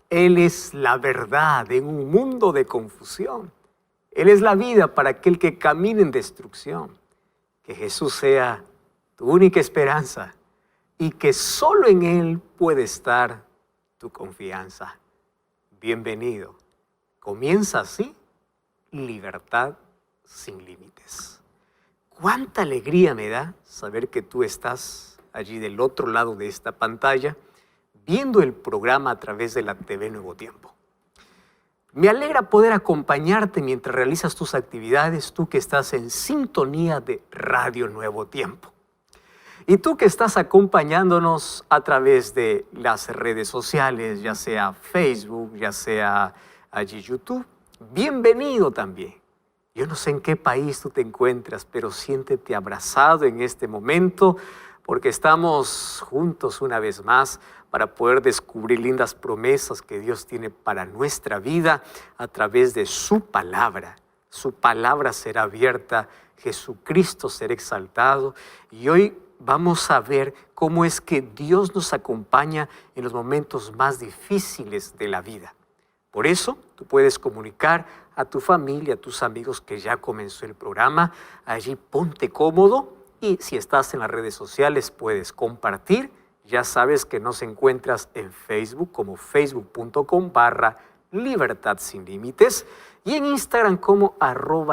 Él es la verdad en un mundo de confusión. Él es la vida para aquel que camina en destrucción. Que Jesús sea tu única esperanza y que solo en Él puede estar tu confianza. Bienvenido. Comienza así libertad sin límites. Cuánta alegría me da saber que tú estás allí del otro lado de esta pantalla viendo el programa a través de la TV Nuevo Tiempo. Me alegra poder acompañarte mientras realizas tus actividades, tú que estás en sintonía de Radio Nuevo Tiempo. Y tú que estás acompañándonos a través de las redes sociales, ya sea Facebook, ya sea allí YouTube, bienvenido también. Yo no sé en qué país tú te encuentras, pero siéntete abrazado en este momento porque estamos juntos una vez más para poder descubrir lindas promesas que Dios tiene para nuestra vida a través de su palabra. Su palabra será abierta, Jesucristo será exaltado y hoy vamos a ver cómo es que Dios nos acompaña en los momentos más difíciles de la vida. Por eso, tú puedes comunicar a tu familia, a tus amigos que ya comenzó el programa. Allí ponte cómodo y si estás en las redes sociales puedes compartir. Ya sabes que nos encuentras en Facebook como facebook.com/Libertad Sin Límites y en Instagram como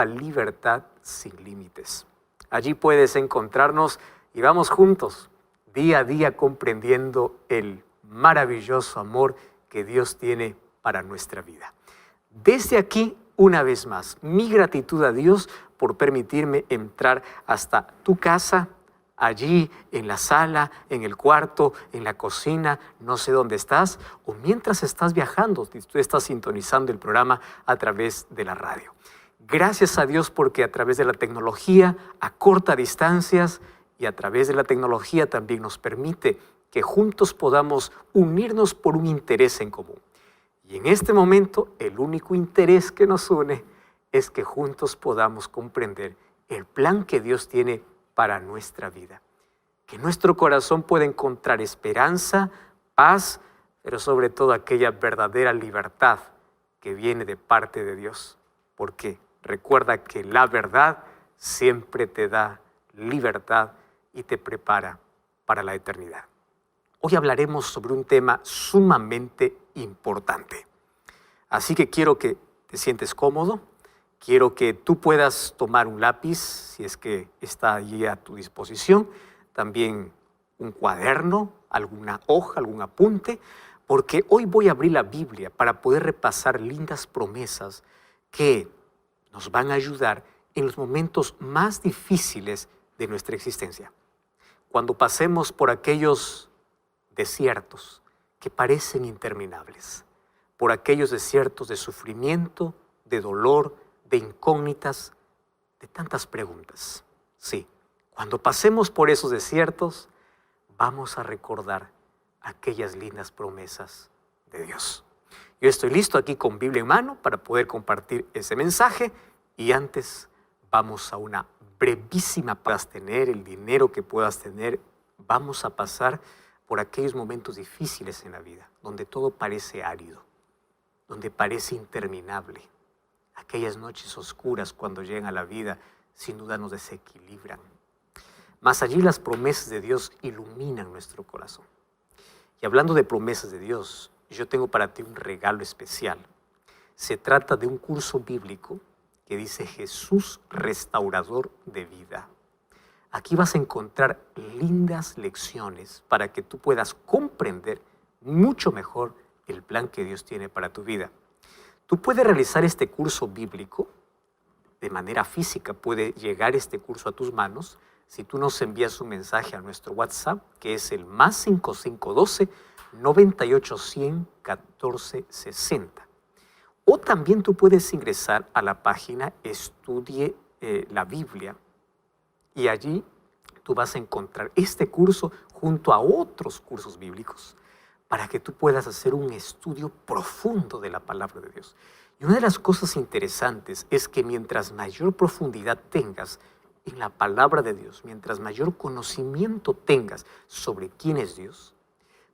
@Libertad Sin Límites. Allí puedes encontrarnos y vamos juntos día a día comprendiendo el maravilloso amor que Dios tiene para nuestra vida. Desde aquí, una vez más, mi gratitud a Dios por permitirme entrar hasta tu casa, allí en la sala, en el cuarto, en la cocina, no sé dónde estás, o mientras estás viajando, si tú estás sintonizando el programa a través de la radio. Gracias a Dios porque a través de la tecnología, a cortas distancias y a través de la tecnología también nos permite que juntos podamos unirnos por un interés en común. Y en este momento, el único interés que nos une es que juntos podamos comprender el plan que Dios tiene para nuestra vida. Que nuestro corazón pueda encontrar esperanza, paz, pero sobre todo aquella verdadera libertad que viene de parte de Dios. Porque recuerda que la verdad siempre te da libertad y te prepara para la eternidad. Hoy hablaremos sobre un tema sumamente importante. Así que quiero que te sientes cómodo, quiero que tú puedas tomar un lápiz, si es que está allí a tu disposición, también un cuaderno, alguna hoja, algún apunte, porque hoy voy a abrir la Biblia para poder repasar lindas promesas que nos van a ayudar en los momentos más difíciles de nuestra existencia. Cuando pasemos por aquellos desiertos que parecen interminables, por aquellos desiertos de sufrimiento, de dolor, de incógnitas, de tantas preguntas. Sí, cuando pasemos por esos desiertos, vamos a recordar aquellas lindas promesas de Dios. Yo estoy listo aquí con Biblia en mano para poder compartir ese mensaje y antes vamos a una brevísima para tener el dinero que puedas tener. Vamos a pasar por aquellos momentos difíciles en la vida, donde todo parece árido, donde parece interminable. Aquellas noches oscuras cuando llegan a la vida, sin duda nos desequilibran. Mas allí las promesas de Dios iluminan nuestro corazón. Y hablando de promesas de Dios, yo tengo para ti un regalo especial. Se trata de un curso bíblico que dice Jesús Restaurador de Vida. Aquí vas a encontrar lindas lecciones para que tú puedas comprender mucho mejor el plan que Dios tiene para tu vida. Tú puedes realizar este curso bíblico de manera física, puede llegar este curso a tus manos si tú nos envías un mensaje a nuestro WhatsApp, que es el +5512 9810 1460. O también tú puedes ingresar a la página Estudie la Biblia y allí tú vas a encontrar este curso junto a otros cursos bíblicos para que tú puedas hacer un estudio profundo de la palabra de Dios. Y una de las cosas interesantes es que mientras mayor profundidad tengas en la palabra de Dios, mientras mayor conocimiento tengas sobre quién es Dios,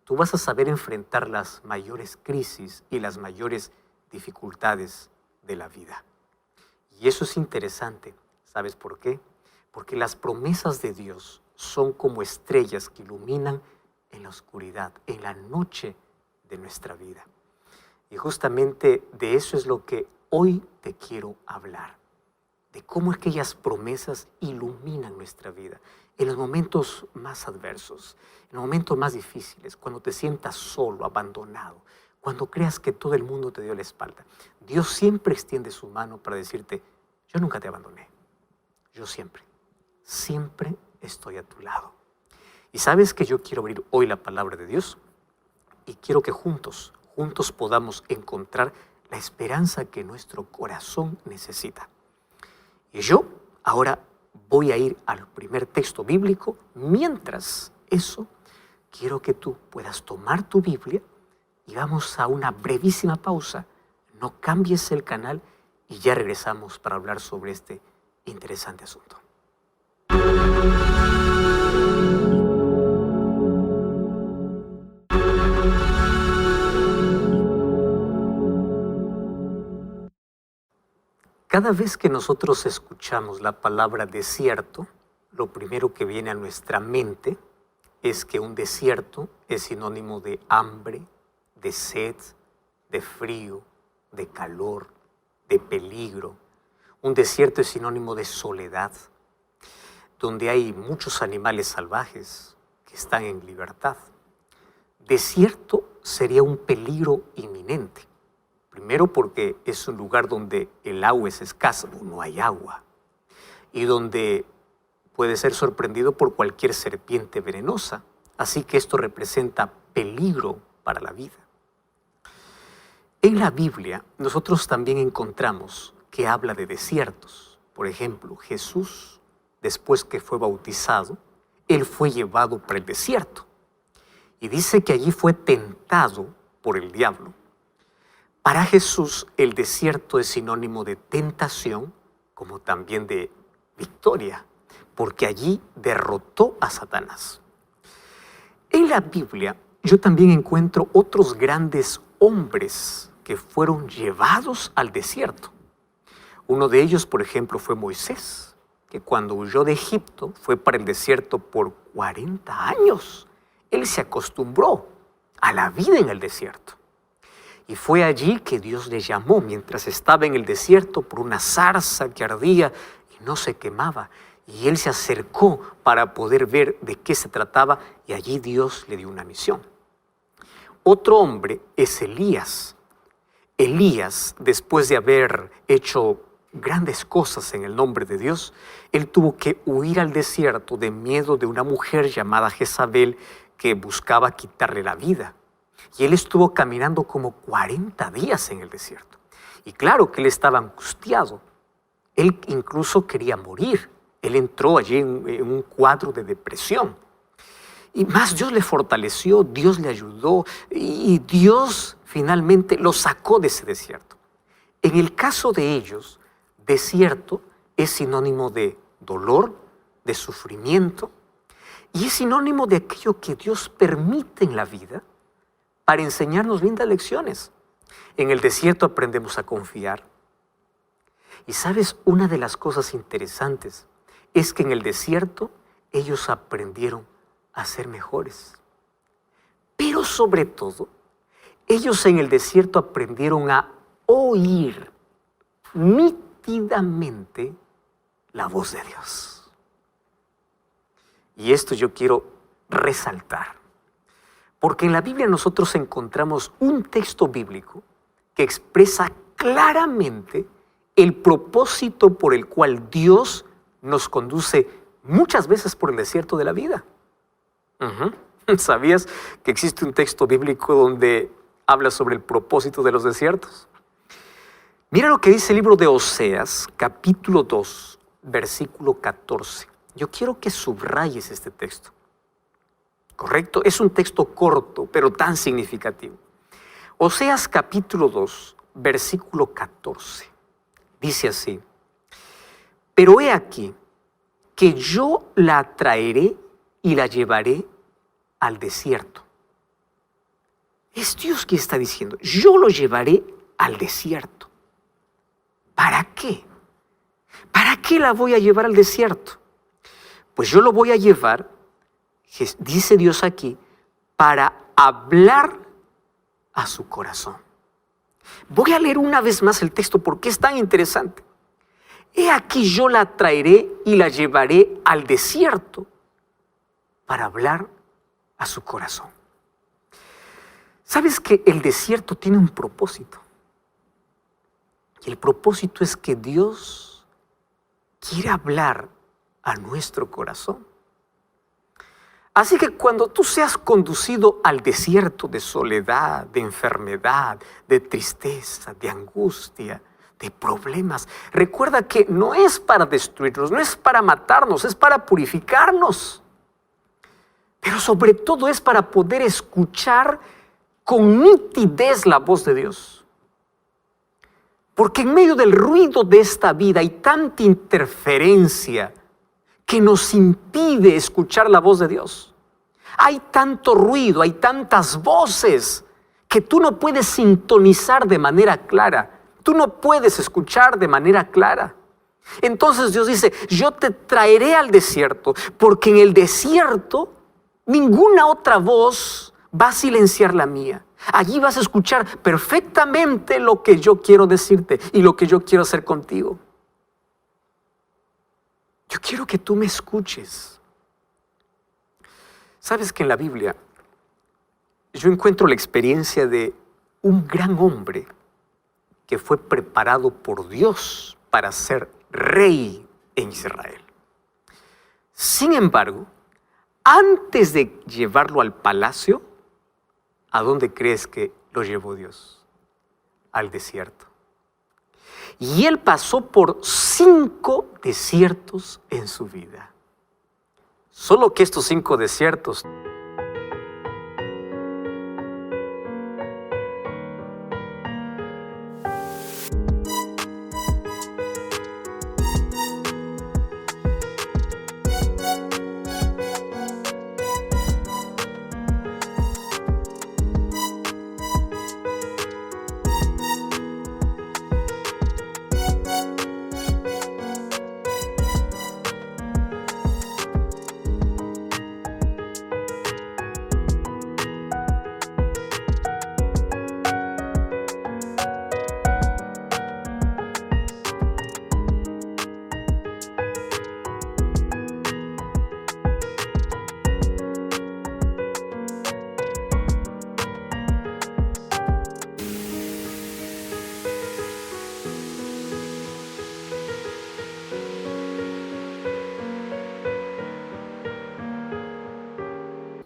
tú vas a saber enfrentar las mayores crisis y las mayores dificultades de la vida. Y eso es interesante. ¿Sabes por qué? Porque las promesas de Dios son como estrellas que iluminan en la oscuridad, en la noche de nuestra vida. Y justamente de eso es lo que hoy te quiero hablar, de cómo aquellas promesas iluminan nuestra vida en los momentos más adversos, en los momentos más difíciles, cuando te sientas solo, abandonado, cuando creas que todo el mundo te dio la espalda. Dios siempre extiende su mano para decirte, yo nunca te abandoné, yo siempre estoy a tu lado. Y sabes que yo quiero abrir hoy la palabra de Dios y quiero que juntos podamos encontrar la esperanza que nuestro corazón necesita. Y yo ahora voy a ir al primer texto bíblico. Mientras eso, quiero que tú puedas tomar tu Biblia y vamos a una brevísima pausa. No cambies el canal y ya regresamos para hablar sobre este interesante asunto. Cada vez que nosotros escuchamos la palabra desierto, lo primero que viene a nuestra mente es que un desierto es sinónimo de hambre, de sed, de frío, de calor, de peligro. Un desierto es sinónimo de soledad, donde hay muchos animales salvajes que están en libertad. Desierto sería un peligro inminente. Primero porque es un lugar donde el agua es escasa, no hay agua, y donde puede ser sorprendido por cualquier serpiente venenosa. Así que esto representa peligro para la vida. En la Biblia nosotros también encontramos que habla de desiertos. Por ejemplo, Jesús, después que fue bautizado, él fue llevado para el desierto. Y dice que allí fue tentado por el diablo. Para Jesús, el desierto es sinónimo de tentación, como también de victoria, porque allí derrotó a Satanás. En la Biblia, yo también encuentro otros grandes hombres que fueron llevados al desierto. Uno de ellos, por ejemplo, fue Moisés, que cuando huyó de Egipto fue para el desierto por 40 años. Él se acostumbró a la vida en el desierto. Y fue allí que Dios le llamó mientras estaba en el desierto por una zarza que ardía y no se quemaba. Y él se acercó para poder ver de qué se trataba y allí Dios le dio una misión. Otro hombre es Elías. Elías, después de haber hecho grandes cosas en el nombre de Dios, él tuvo que huir al desierto de miedo de una mujer llamada Jezabel que buscaba quitarle la vida. Y él estuvo caminando como 40 días en el desierto. Y claro que él estaba angustiado. Él incluso quería morir. Él entró allí en un cuadro de depresión. Y más Dios le fortaleció, Dios le ayudó y Dios finalmente lo sacó de ese desierto. En el caso de ellos, desierto es sinónimo de dolor, de sufrimiento y es sinónimo de aquello que Dios permite en la vida para enseñarnos lindas lecciones. En el desierto aprendemos a confiar. Y sabes, una de las cosas interesantes es que en el desierto ellos aprendieron a ser mejores. Pero sobre todo, ellos en el desierto aprendieron a oír nítidamente la voz de Dios. Y esto yo quiero resaltar. Porque en la Biblia nosotros encontramos un texto bíblico que expresa claramente el propósito por el cual Dios nos conduce muchas veces por el desierto de la vida. ¿Sabías que existe un texto bíblico donde habla sobre el propósito de los desiertos? Mira lo que dice el libro de Oseas, capítulo 2, versículo 14. Yo quiero que subrayes este texto. ¿Correcto? Es un texto corto, pero tan significativo. Oseas capítulo 2, versículo 14. Dice así: pero he aquí que yo la traeré y la llevaré al desierto. Es Dios quien está diciendo, yo lo llevaré al desierto. ¿Para qué? ¿Para qué la voy a llevar al desierto? Pues yo lo voy a llevar, dice Dios aquí, para hablar a su corazón. Voy a leer una vez más el texto porque es tan interesante. He aquí yo la traeré y la llevaré al desierto para hablar a su corazón. ¿Sabes que el desierto tiene un propósito? Y el propósito es que Dios quiere hablar a nuestro corazón. Así que cuando tú seas conducido al desierto de soledad, de enfermedad, de tristeza, de angustia, de problemas, recuerda que no es para destruirnos, no es para matarnos, es para purificarnos. Pero sobre todo es para poder escuchar con nitidez la voz de Dios. Porque en medio del ruido de esta vida hay tanta interferencia que nos impide escuchar la voz de Dios. Hay tanto ruido, hay tantas voces que tú no puedes sintonizar de manera clara. Tú no puedes escuchar de manera clara. Entonces Dios dice, yo te traeré al desierto, porque en el desierto ninguna otra voz va a silenciar la mía. Allí vas a escuchar perfectamente lo que yo quiero decirte y lo que yo quiero hacer contigo. Yo quiero que tú me escuches. Sabes que en la Biblia yo encuentro la experiencia de un gran hombre que fue preparado por Dios para ser rey en Israel. Sin embargo, antes de llevarlo al palacio, ¿a dónde crees que lo llevó Dios? Al desierto. Y él pasó por 5 desiertos en su vida. Solo que estos 5 desiertos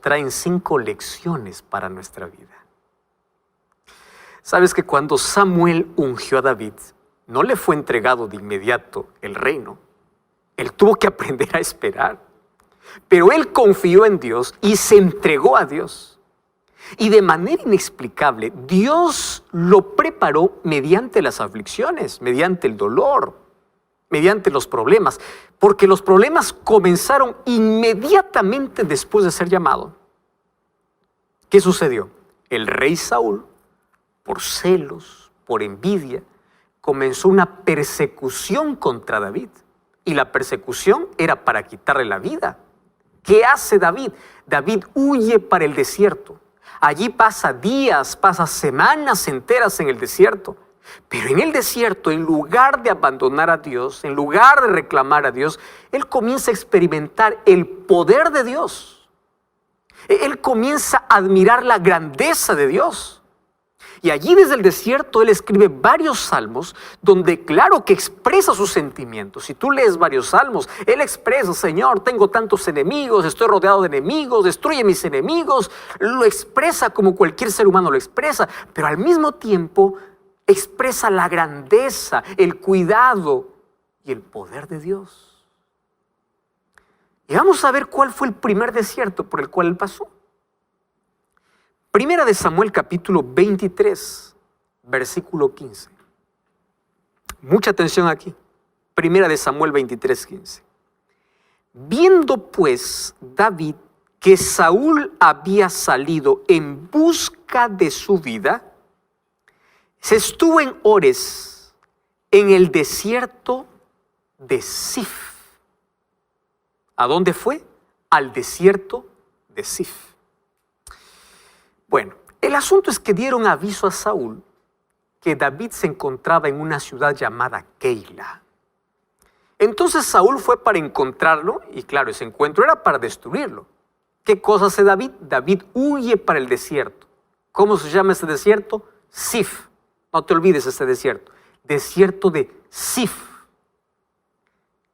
traen 5 lecciones para nuestra vida. Sabes que cuando Samuel ungió a David, no le fue entregado de inmediato el reino. Él tuvo que aprender a esperar. Pero él confió en Dios y se entregó a Dios. Y de manera inexplicable, Dios lo preparó mediante las aflicciones, mediante el dolor, mediante los problemas, porque los problemas comenzaron inmediatamente después de ser llamado. ¿Qué sucedió? El rey Saúl, por celos, por envidia, comenzó una persecución contra David. Y la persecución era para quitarle la vida. ¿Qué hace David? David huye para el desierto. Allí pasa días, pasa semanas enteras en el desierto. Pero en el desierto, en lugar de abandonar a Dios, en lugar de reclamar a Dios, él comienza a experimentar el poder de Dios. Él comienza a admirar la grandeza de Dios. Y allí desde el desierto él escribe varios salmos donde claro que expresa sus sentimientos. Si tú lees varios salmos, él expresa, Señor, tengo tantos enemigos, estoy rodeado de enemigos, destruye mis enemigos. Lo expresa como cualquier ser humano lo expresa, pero al mismo tiempo expresa la grandeza, el cuidado y el poder de Dios. Y vamos a ver cuál fue el primer desierto por el cual él pasó. Primera de Samuel capítulo 23, versículo 15. Mucha atención aquí. Primera de Samuel 23, 15. Viendo pues David que Saúl había salido en busca de su vida, se estuvo en Ores, en el desierto de Zif. ¿A dónde fue? Al desierto de Zif. Bueno, el asunto es que dieron aviso a Saúl que David se encontraba en una ciudad llamada Keila. Entonces Saúl fue para encontrarlo y claro, ese encuentro era para destruirlo. ¿Qué cosa hace David? David huye para el desierto. ¿Cómo se llama ese desierto? Zif. No te olvides ese desierto. Desierto de Zif.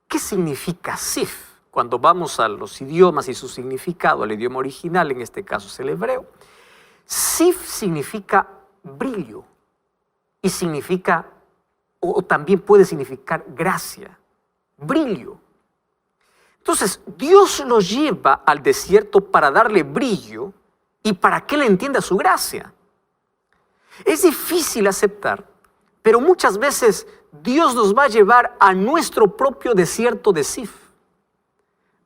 ¿Qué significa Zif? Cuando vamos a los idiomas y su significado, al idioma original, en este caso es el hebreo, Zif significa brillo y significa, o también puede significar gracia, brillo. Entonces, Dios lo lleva al desierto para darle brillo y para que él entienda su gracia. Es difícil aceptar, pero muchas veces Dios nos va a llevar a nuestro propio desierto de Zif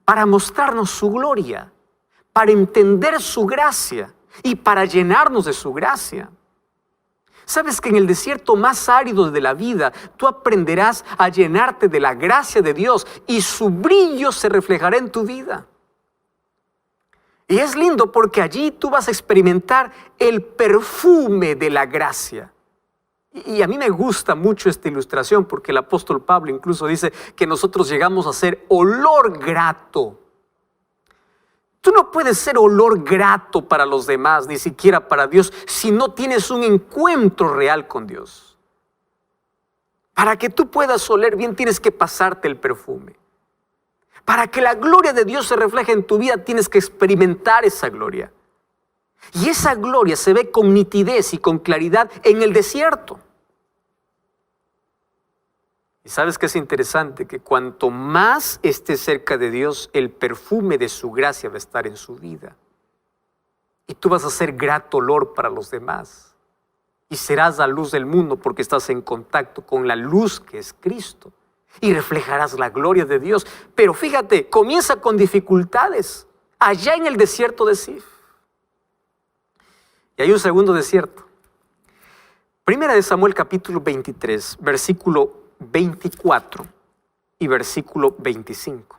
para mostrarnos su gloria, para entender su gracia y para llenarnos de su gracia. Sabes que en el desierto más árido de la vida, tú aprenderás a llenarte de la gracia de Dios y su brillo se reflejará en tu vida. Y es lindo porque allí tú vas a experimentar el perfume de la gracia. Y a mí me gusta mucho esta ilustración porque el apóstol Pablo incluso dice que nosotros llegamos a ser olor grato. Tú no puedes ser olor grato para los demás, ni siquiera para Dios, si no tienes un encuentro real con Dios. Para que tú puedas oler bien, tienes que pasarte el perfume. Para que la gloria de Dios se refleje en tu vida, tienes que experimentar esa gloria. Y esa gloria se ve con nitidez y con claridad en el desierto. Y sabes que es interesante que cuanto más estés cerca de Dios, el perfume de su gracia va a estar en su vida. Y tú vas a ser grato olor para los demás. Y serás la luz del mundo porque estás en contacto con la luz que es Cristo. Y reflejarás la gloria de Dios. Pero fíjate, comienza con dificultades allá en el desierto de Zif. Y hay un segundo desierto. Primera de Samuel capítulo 23, versículo 24 y versículo 25.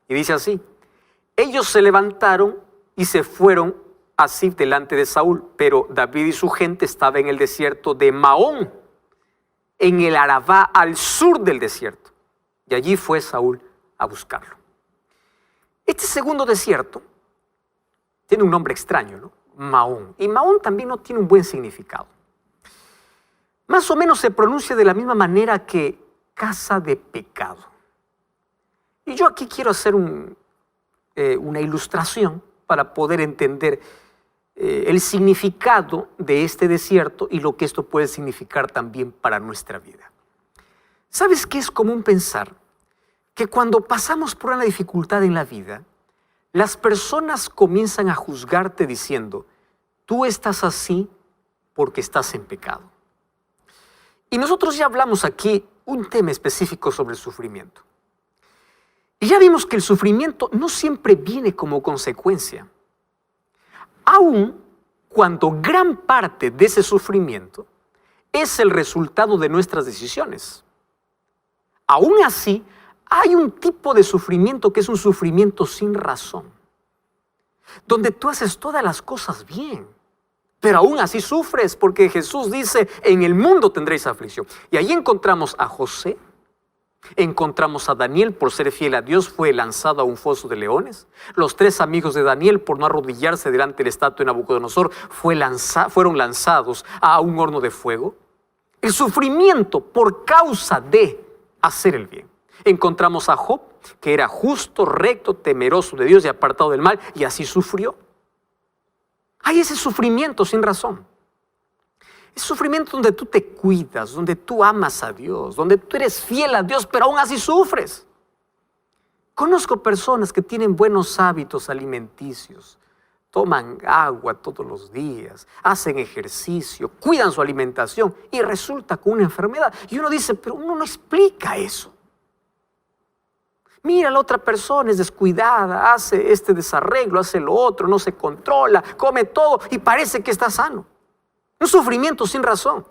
Y dice así: ellos se levantaron y se fueron a Zif delante de Saúl, pero David y su gente estaban en el desierto de Maón, en el Arabá, al sur del desierto. Y allí fue Saúl a buscarlo. Este segundo desierto tiene un nombre extraño, ¿no? Maón. Y Maón también no tiene un buen significado. Más o menos se pronuncia de la misma manera que casa de pecado. Y yo aquí quiero hacer una ilustración para poder entender el significado de este desierto y lo que esto puede significar también para nuestra vida. ¿Sabes qué es común pensar? Que cuando pasamos por una dificultad en la vida, las personas comienzan a juzgarte diciendo: tú estás así porque estás en pecado. Y nosotros ya hablamos aquí un tema específico sobre el sufrimiento. Y ya vimos que el sufrimiento no siempre viene como consecuencia. Aun cuando gran parte de ese sufrimiento es el resultado de nuestras decisiones. Aún así, hay un tipo de sufrimiento que es un sufrimiento sin razón, donde tú haces todas las cosas bien, pero aún así sufres, porque Jesús dice: en el mundo tendréis aflicción. Y ahí encontramos a José, encontramos a Daniel, por ser fiel a Dios, fue lanzado a un foso de leones. Los 3 amigos de Daniel, por no arrodillarse delante de la estatua de Nabucodonosor, fueron lanzados a un horno de fuego. El sufrimiento por causa de hacer el bien. Encontramos a Job, que era justo, recto, temeroso de Dios y apartado del mal, y así sufrió. Hay ese sufrimiento sin razón. Ese sufrimiento donde tú te cuidas, donde tú amas a Dios, donde tú eres fiel a Dios, pero aún así sufres. Conozco personas que tienen buenos hábitos alimenticios, toman agua todos los días, hacen ejercicio, cuidan su alimentación y resulta con una enfermedad. Y uno dice: pero uno no explica eso. Mira, la otra persona es descuidada, hace este desarreglo, hace lo otro, no se controla, come todo y parece que está sano. Un sufrimiento sin razón.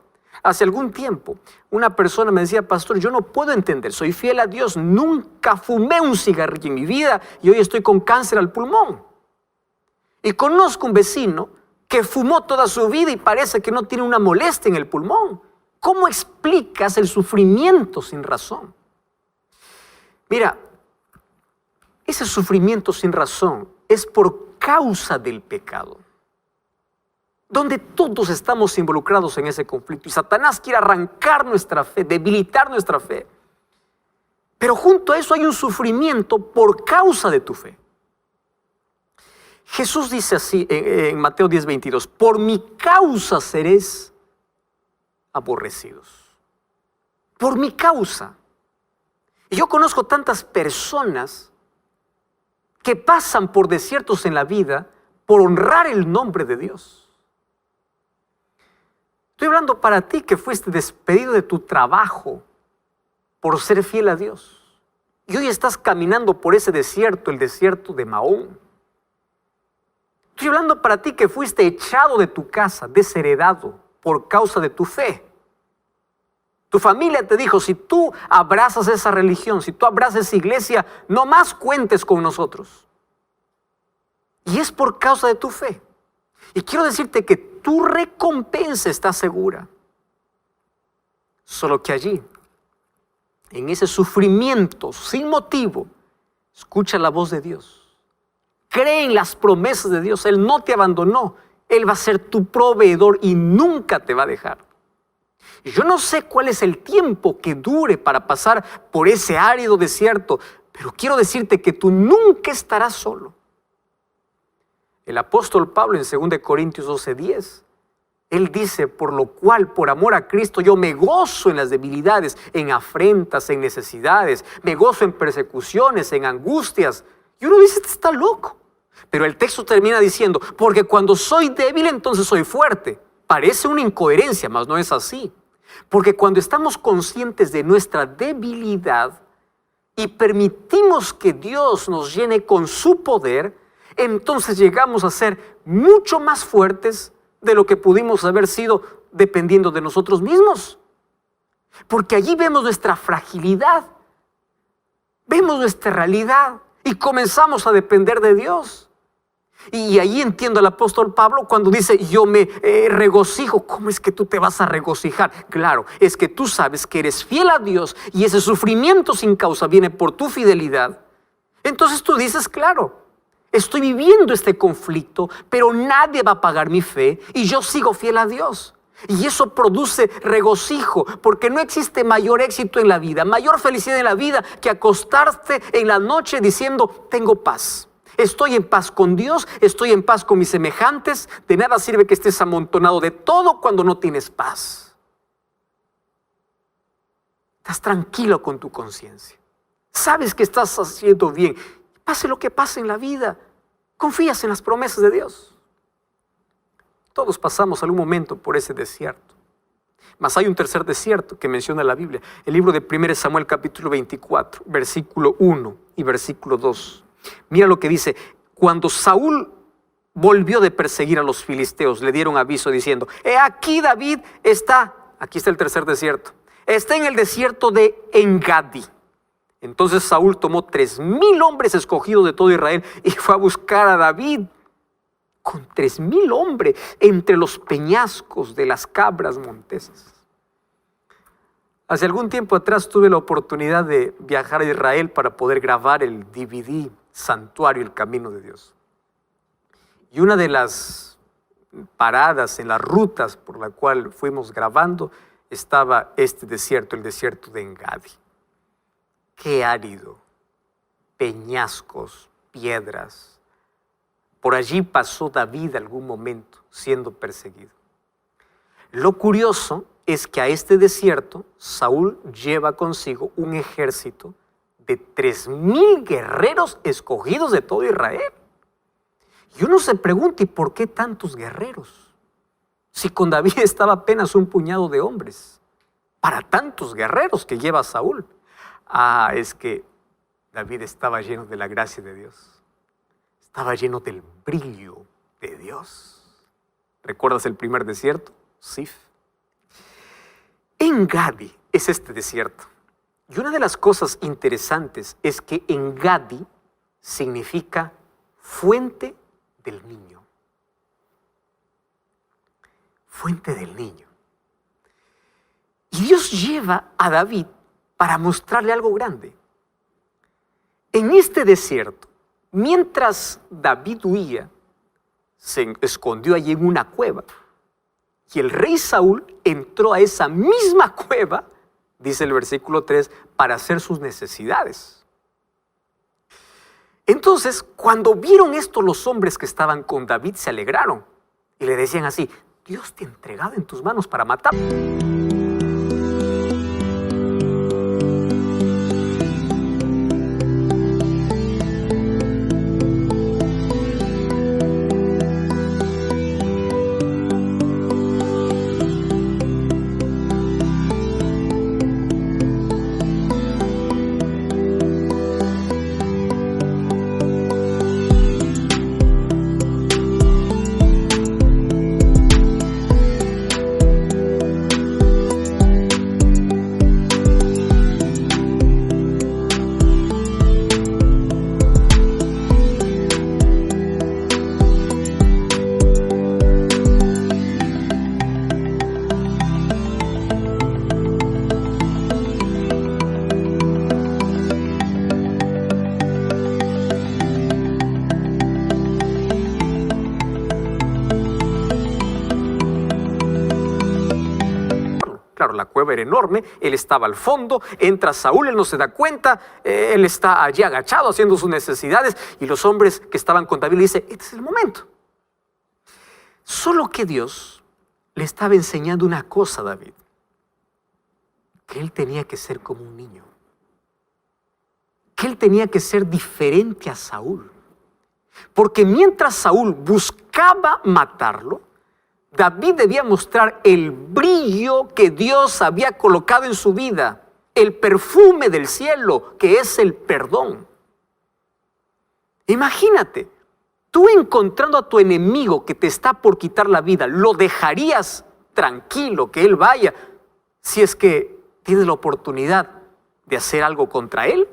Hace algún tiempo, una persona me decía, pastor, yo no puedo entender, soy fiel a Dios, nunca fumé un cigarrillo en mi vida y hoy estoy con cáncer al pulmón. Y conozco un vecino que fumó toda su vida y parece que no tiene una molestia en el pulmón. ¿Cómo explicas el sufrimiento sin razón? Mira, ese sufrimiento sin razón es por causa del pecado, donde todos estamos involucrados en ese conflicto. Y Satanás quiere arrancar nuestra fe, debilitar nuestra fe. Pero junto a eso hay un sufrimiento por causa de tu fe. Jesús dice así en Mateo 10:22, por mi causa seréis aborrecidos. Por mi causa. Y yo conozco tantas personas que pasan por desiertos en la vida por honrar el nombre de Dios. Estoy hablando para ti que fuiste despedido de tu trabajo por ser fiel a Dios. Y hoy estás caminando por ese desierto, el desierto de Mahón. Estoy hablando para ti que fuiste echado de tu casa, desheredado por causa de tu fe. Tu familia te dijo, si tú abrazas esa religión, si tú abrazas esa iglesia, no más cuentes con nosotros. Y es por causa de tu fe. Y quiero decirte que tu recompensa está segura. Solo que allí, en ese sufrimiento sin motivo, escucha la voz de Dios. Cree en las promesas de Dios. Él no te abandonó. Él va a ser tu proveedor y nunca te va a dejar. Y yo no sé cuál es el tiempo que dure para pasar por ese árido desierto, pero quiero decirte que tú nunca estarás solo. El apóstol Pablo en 2 Corintios 12:10, él dice, por lo cual, por amor a Cristo, yo me gozo en las debilidades, en afrentas, en necesidades, me gozo en persecuciones, en angustias. Y uno dice, este está loco. Pero el texto termina diciendo, porque cuando soy débil, entonces soy fuerte. Parece una incoherencia, mas no es así. Porque cuando estamos conscientes de nuestra debilidad y permitimos que Dios nos llene con su poder, entonces llegamos a ser mucho más fuertes de lo que pudimos haber sido dependiendo de nosotros mismos. Porque allí vemos nuestra fragilidad, vemos nuestra realidad y comenzamos a depender de Dios. Y ahí entiendo al apóstol Pablo cuando dice, yo me regocijo. ¿Cómo es que tú te vas a regocijar? Claro, es que tú sabes que eres fiel a Dios y ese sufrimiento sin causa viene por tu fidelidad. Entonces tú dices, claro, estoy viviendo este conflicto, pero nadie va a pagar mi fe y yo sigo fiel a Dios. Y eso produce regocijo, porque no existe mayor éxito en la vida, mayor felicidad en la vida que acostarte en la noche diciendo, tengo paz. Estoy en paz con Dios, estoy en paz con mis semejantes. De nada sirve que estés amontonado de todo cuando no tienes paz. Estás tranquilo con tu conciencia. Sabes que estás haciendo bien. Pase lo que pase en la vida, confías en las promesas de Dios. Todos pasamos algún momento por ese desierto. Mas hay un tercer desierto que menciona la Biblia. El libro de 1 Samuel capítulo 24, versículo 1 y versículo 2. Mira lo que dice, cuando Saúl volvió de perseguir a los filisteos, le dieron aviso diciendo, aquí David está, aquí está el tercer desierto, está en el desierto de Engadi. Entonces Saúl tomó 3,000 hombres escogidos de todo Israel y fue a buscar a David con 3,000 hombres entre los peñascos de las cabras montesas. Hace algún tiempo atrás tuve la oportunidad de viajar a Israel para poder grabar el DVD Santuario, el Camino de Dios. Y una de las paradas en las rutas por la cual fuimos grabando estaba este desierto, el desierto de Engadi. Qué árido, peñascos, piedras. Por allí pasó David algún momento siendo perseguido. Lo curioso es que a este desierto Saúl lleva consigo un ejército de 3,000 guerreros escogidos de todo Israel. Y uno se pregunta, ¿y por qué tantos guerreros? Si con David estaba apenas un puñado de hombres, para tantos guerreros que lleva Saúl. Es que David estaba lleno de la gracia de Dios. Estaba lleno del brillo de Dios. ¿Recuerdas el primer desierto? Sif. En Gadi es este desierto. Y una de las cosas interesantes es que en Gadi significa fuente del niño. Fuente del niño. Y Dios lleva a David para mostrarle algo grande. En este desierto, mientras David huía, se escondió allí en una cueva. Y el rey Saúl entró a esa misma cueva, dice el versículo 3, para hacer sus necesidades. Entonces, cuando vieron esto los hombres que estaban con David, se alegraron y le decían así: Dios te ha entregado en tus manos para matar. La cueva era enorme, él estaba al fondo, entra Saúl, él no se da cuenta, él está allí agachado haciendo sus necesidades y los hombres que estaban con David le dicen: este es el momento. Solo que Dios le estaba enseñando una cosa a David, que él tenía que ser como un niño, que él tenía que ser diferente a Saúl, porque mientras Saúl buscaba matarlo, David debía mostrar el brillo que Dios había colocado en su vida, el perfume del cielo, que es el perdón. Imagínate, tú encontrando a tu enemigo que te está por quitar la vida, ¿lo dejarías tranquilo que él vaya si es que tienes la oportunidad de hacer algo contra él?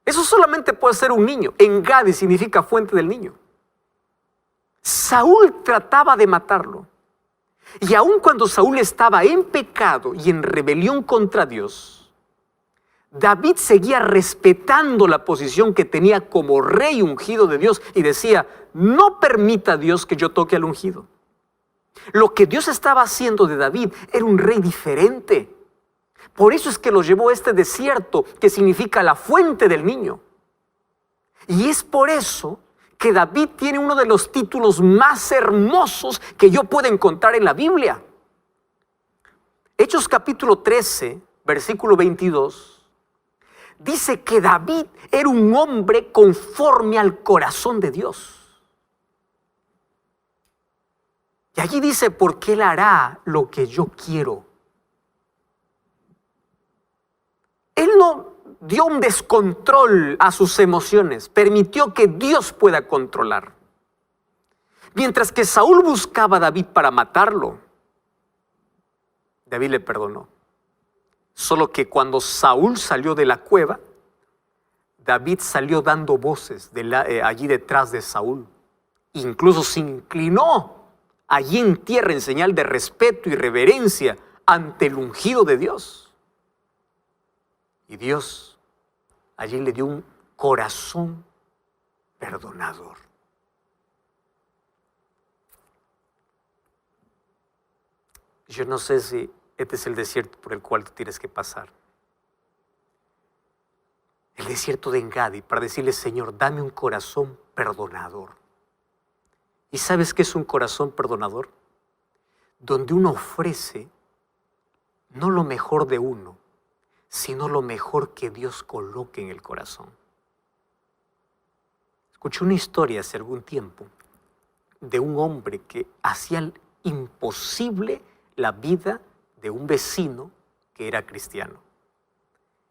Eso solamente puede ser un niño. En Gadi significa fuente del niño. Saúl trataba de matarlo. Y aun cuando Saúl estaba en pecado y en rebelión contra Dios, David seguía respetando la posición que tenía como rey ungido de Dios y decía: no permita Dios que yo toque al ungido. Lo que Dios estaba haciendo de David era un rey diferente. Por eso es que lo llevó a este desierto que significa la fuente del niño. Y es por eso que David tiene uno de los títulos más hermosos que yo puedo encontrar en la Biblia. Hechos capítulo 13, versículo 22, dice que David era un hombre conforme al corazón de Dios. Y allí dice: porque Él hará lo que yo quiero. Él no dio un descontrol a sus emociones, permitió que Dios pueda controlar. Mientras que Saúl buscaba a David para matarlo, David le perdonó. Solo que cuando Saúl salió de la cueva, David salió dando voces allí detrás de Saúl. Incluso se inclinó allí en tierra en señal de respeto y reverencia ante el ungido de Dios. Y Dios allí le dio un corazón perdonador. Yo no sé si este es el desierto por el cual tú tienes que pasar. El desierto de Engadi, para decirle: Señor, dame un corazón perdonador. ¿Y sabes qué es un corazón perdonador? Donde uno ofrece no lo mejor de uno, sino lo mejor que Dios coloque en el corazón. Escuché una historia hace algún tiempo de un hombre que hacía imposible la vida de un vecino que era cristiano.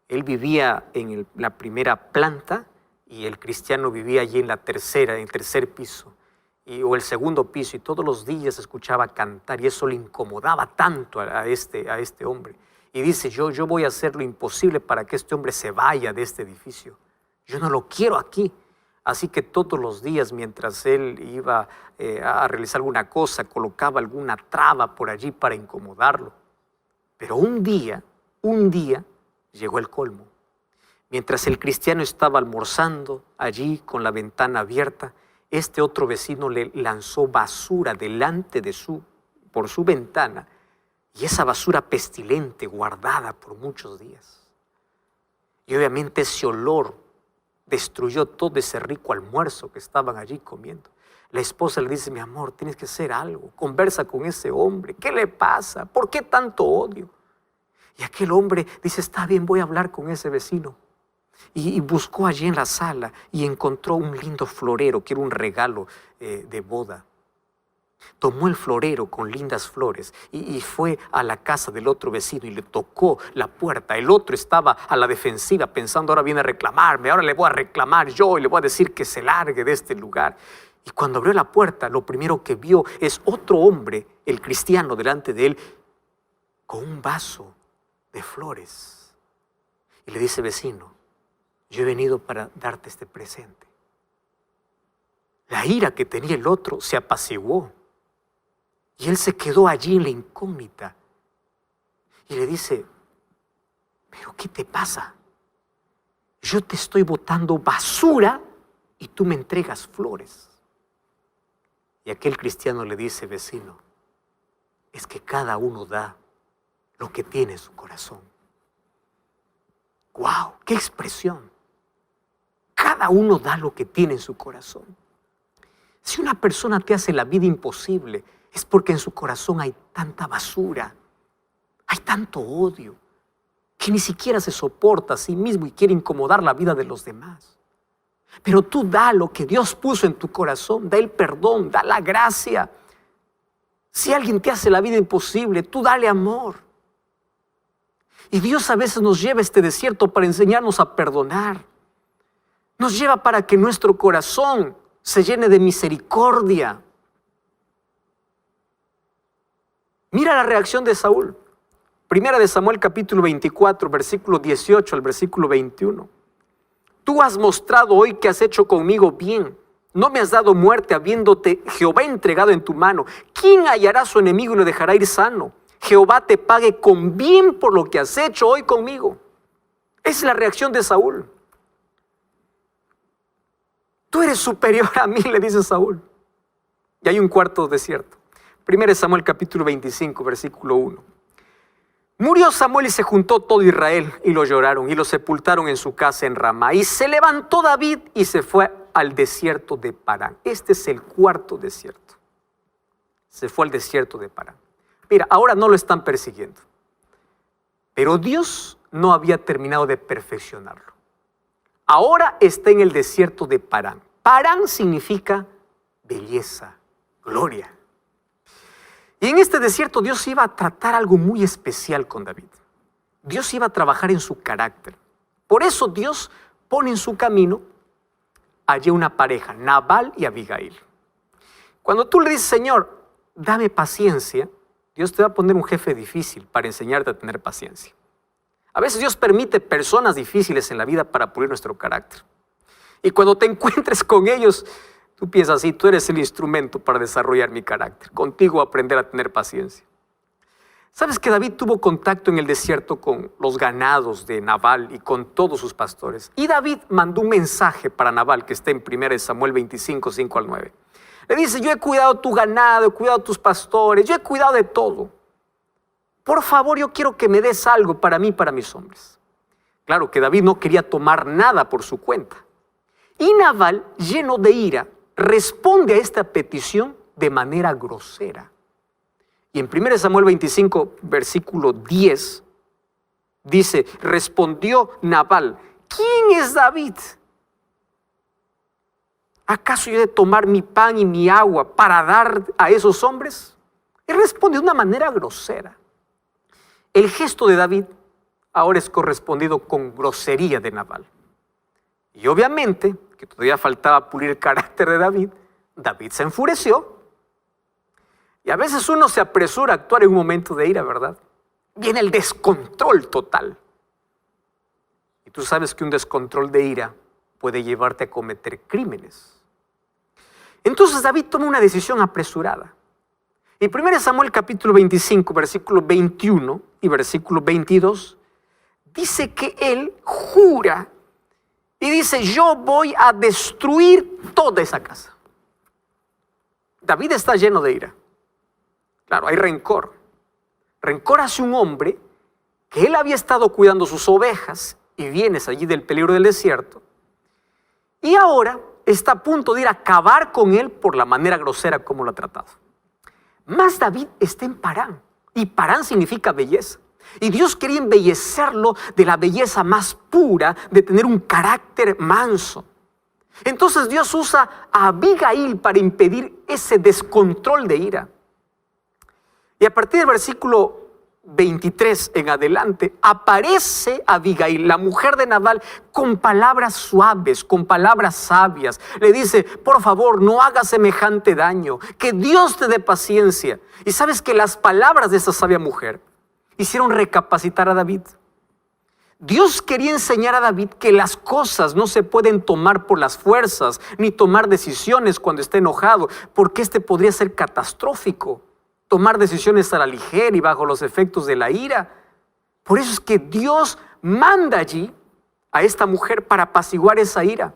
Él vivía en la primera planta y el cristiano vivía allí en en el tercer piso o el segundo piso, y todos los días escuchaba cantar y eso le incomodaba tanto a este hombre. Y dice, yo voy a hacer lo imposible para que este hombre se vaya de este edificio. Yo no lo quiero aquí. Así que todos los días, mientras él iba a realizar alguna cosa, colocaba alguna traba por allí para incomodarlo. Pero un día llegó el colmo. Mientras el cristiano estaba almorzando allí con la ventana abierta, este otro vecino le lanzó basura por su ventana, y esa basura pestilente guardada por muchos días. Y obviamente ese olor destruyó todo ese rico almuerzo que estaban allí comiendo. La esposa le dice, mi amor, tienes que hacer algo, conversa con ese hombre, ¿qué le pasa? ¿Por qué tanto odio? Y aquel hombre dice, está bien, voy a hablar con ese vecino. Y buscó allí en la sala y encontró un lindo florero que era un regalo de boda. Tomó el florero con lindas flores y fue a la casa del otro vecino y le tocó la puerta. El otro estaba a la defensiva pensando, ahora viene a reclamarme, ahora le voy a reclamar yo y le voy a decir que se largue de este lugar. Y cuando abrió la puerta, lo primero que vio es otro hombre, el cristiano, delante de él, con un vaso de flores. Y le dice, vecino, yo he venido para darte este presente. La ira que tenía el otro se apaciguó. Y él se quedó allí en la incógnita. Y le dice, ¿pero qué te pasa? Yo te estoy botando basura y tú me entregas flores. Y aquel cristiano le dice, vecino, es que cada uno da lo que tiene en su corazón. ¡Wow! ¡Qué expresión! Cada uno da lo que tiene en su corazón. Si una persona te hace la vida imposible, es porque en su corazón hay tanta basura, hay tanto odio, que ni siquiera se soporta a sí mismo y quiere incomodar la vida de los demás. Pero tú da lo que Dios puso en tu corazón, da el perdón, da la gracia. Si alguien te hace la vida imposible, tú dale amor. Y Dios a veces nos lleva a este desierto para enseñarnos a perdonar. Nos lleva para que nuestro corazón se llene de misericordia. Mira la reacción de Saúl. Primera de Samuel capítulo 24, versículo 18 al versículo 21. Tú has mostrado hoy que has hecho conmigo bien. No me has dado muerte habiéndote Jehová entregado en tu mano. ¿Quién hallará a su enemigo y lo dejará ir sano? Jehová te pague con bien por lo que has hecho hoy conmigo. Esa es la reacción de Saúl. Tú eres superior a mí, le dice Saúl. Y hay un cuarto desierto. 1 Samuel capítulo 25, versículo 1. Murió Samuel y se juntó todo Israel y lo lloraron y lo sepultaron en su casa en Ramá. Y se levantó David y se fue al desierto de Parán. Este es el cuarto desierto. Se fue al desierto de Parán. Mira, ahora no lo están persiguiendo. Pero Dios no había terminado de perfeccionarlo. Ahora está en el desierto de Parán. Parán significa belleza, gloria. Y en este desierto Dios iba a tratar algo muy especial con David. Dios iba a trabajar en su carácter. Por eso Dios pone en su camino allí una pareja, Nabal y Abigail. Cuando tú le dices, Señor, dame paciencia, Dios te va a poner un jefe difícil para enseñarte a tener paciencia. A veces Dios permite personas difíciles en la vida para pulir nuestro carácter. Y cuando te encuentres con ellos, tú piensas así, tú eres el instrumento para desarrollar mi carácter. Contigo aprender a tener paciencia. ¿Sabes que David tuvo contacto en el desierto con los ganados de Nabal y con todos sus pastores? Y David mandó un mensaje para Nabal que está en 1 Samuel 25, 5 al 9. Le dice, yo he cuidado tu ganado, he cuidado tus pastores, yo he cuidado de todo. Por favor, yo quiero que me des algo para mí y para mis hombres. Claro que David no quería tomar nada por su cuenta. Y Nabal, lleno de ira, responde a esta petición de manera grosera. Y en 1 Samuel 25, versículo 10, dice, respondió Nabal, ¿quién es David? ¿Acaso yo he de tomar mi pan y mi agua para dar a esos hombres? Él responde de una manera grosera. El gesto de David ahora es correspondido con grosería de Nabal. Y obviamente, que todavía faltaba pulir el carácter de David, David se enfureció. Y a veces uno se apresura a actuar en un momento de ira, ¿verdad? Viene el descontrol total. Y tú sabes que un descontrol de ira puede llevarte a cometer crímenes. Entonces David toma una decisión apresurada. En 1 Samuel capítulo 25, versículo 21 y versículo 22, dice que él jura y dice: yo voy a destruir toda esa casa. David está lleno de ira. Claro, hay rencor. Rencor hacia un hombre que él había estado cuidando sus ovejas y vienes allí del peligro del desierto. Y ahora está a punto de ir a acabar con él por la manera grosera como lo ha tratado. Mas David está en Parán. Y Parán significa belleza. Y Dios quería embellecerlo de la belleza más pura, de tener un carácter manso. Entonces Dios usa a Abigail para impedir ese descontrol de ira. Y a partir del versículo 23 en adelante, aparece Abigail, la mujer de Nabal, con palabras suaves, con palabras sabias. Le dice: por favor, no hagas semejante daño, que Dios te dé paciencia. Y sabes que las palabras de esa sabia mujer hicieron recapacitar a David. Dios quería enseñar a David que las cosas no se pueden tomar por las fuerzas, ni tomar decisiones cuando esté enojado, porque podría ser catastrófico. Tomar decisiones a la ligera y bajo los efectos de la ira. Por eso es que Dios manda allí a esta mujer para apaciguar esa ira.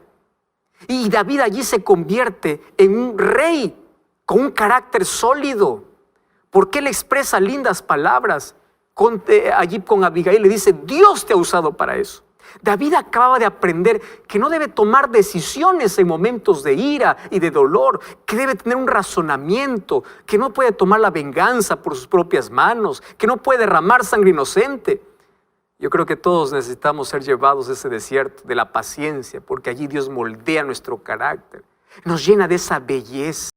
Y David allí se convierte en un rey con un carácter sólido, porque él expresa lindas palabras. Allí con Abigail le dice: Dios te ha usado para eso. David acababa de aprender que no debe tomar decisiones en momentos de ira y de dolor, que debe tener un razonamiento, que no puede tomar la venganza por sus propias manos, que no puede derramar sangre inocente. Yo creo que todos necesitamos ser llevados a ese desierto de la paciencia, porque allí Dios moldea nuestro carácter, nos llena de esa belleza.